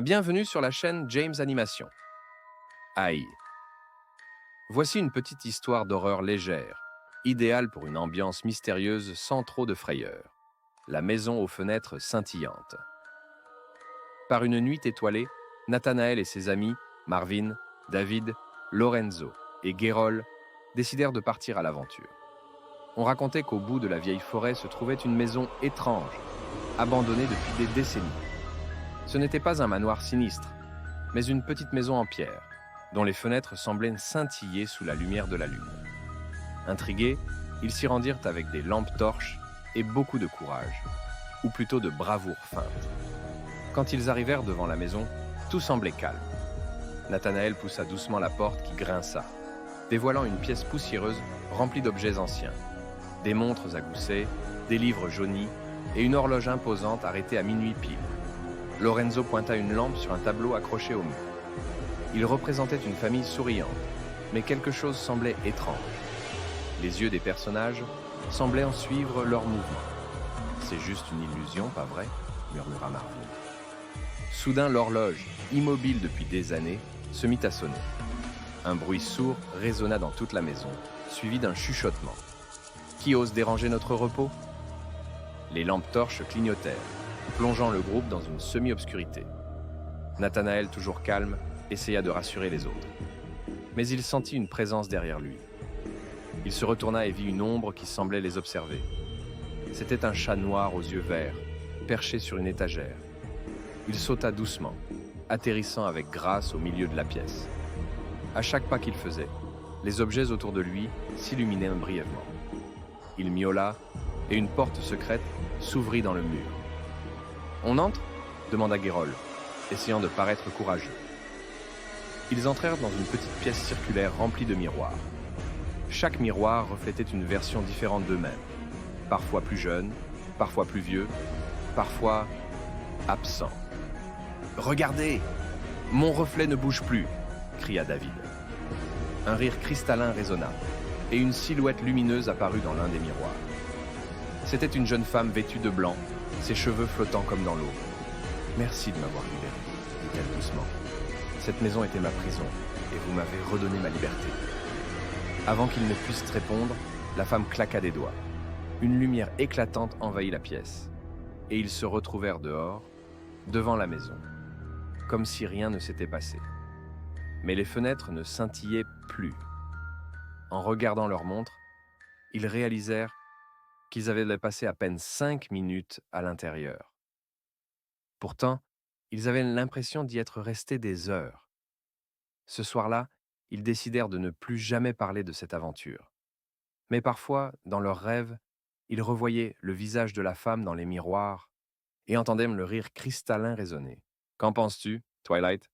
Bienvenue sur la chaîne James Animation. Aïe. Voici une petite histoire d'horreur légère, idéale pour une ambiance mystérieuse sans trop de frayeur. La maison aux fenêtres scintillantes. Par une nuit étoilée, Nathanaël et ses amis, Marvin, David, Lorenzo et Guérol, décidèrent de partir à l'aventure. On racontait qu'au bout de la vieille forêt se trouvait une maison étrange, abandonnée depuis des décennies. Ce n'était pas un manoir sinistre, mais une petite maison en pierre, dont les fenêtres semblaient scintiller sous la lumière de la lune. Intrigués, ils s'y rendirent avec des lampes torches et beaucoup de courage, ou plutôt de bravoure feinte. Quand ils arrivèrent devant la maison, tout semblait calme. Nathanaël poussa doucement la porte qui grinça, dévoilant une pièce poussiéreuse remplie d'objets anciens. Des montres à gousset, des livres jaunis et une horloge imposante arrêtée à minuit pile. Lorenzo pointa une lampe sur un tableau accroché au mur. Il représentait une famille souriante, mais quelque chose semblait étrange. Les yeux des personnages semblaient en suivre leurs mouvements. « C'est juste une illusion, pas vrai ?» murmura Marvin. Soudain, l'horloge, immobile depuis des années, se mit à sonner. Un bruit sourd résonna dans toute la maison, suivi d'un chuchotement. « Qui ose déranger notre repos ?» Les lampes torches clignotèrent, plongeant le groupe dans une semi-obscurité. Nathanaël, toujours calme, essaya de rassurer les autres. Mais il sentit une présence derrière lui. Il se retourna et vit une ombre qui semblait les observer. C'était un chat noir aux yeux verts, perché sur une étagère. Il sauta doucement, atterrissant avec grâce au milieu de la pièce. À chaque pas qu'il faisait, les objets autour de lui s'illuminaient brièvement. Il miaula, et une porte secrète s'ouvrit dans le mur. « On entre ?» demanda Guérol, essayant de paraître courageux. Ils entrèrent dans une petite pièce circulaire remplie de miroirs. Chaque miroir reflétait une version différente d'eux-mêmes, parfois plus jeunes, parfois plus vieux, parfois absents. « Regardez! Mon reflet ne bouge plus !» cria David. Un rire cristallin résonna, et une silhouette lumineuse apparut dans l'un des miroirs. C'était une jeune femme vêtue de blanc, ses cheveux flottant comme dans l'eau. « Merci de m'avoir libéré, » dit-elle doucement. « Cette maison était ma prison, et vous m'avez redonné ma liberté. » Avant qu'il ne puisse répondre, la femme claqua des doigts. Une lumière éclatante envahit la pièce, et ils se retrouvèrent dehors, devant la maison, comme si rien ne s'était passé. Mais les fenêtres ne scintillaient plus. En regardant leur montre, ils réalisèrent qu'ils avaient passé à peine 5 minutes à l'intérieur. Pourtant, ils avaient l'impression d'y être restés des heures. Ce soir-là, ils décidèrent de ne plus jamais parler de cette aventure. Mais parfois, dans leurs rêves, ils revoyaient le visage de la femme dans les miroirs et entendaient le rire cristallin résonner. Qu'en penses-tu, Twilight?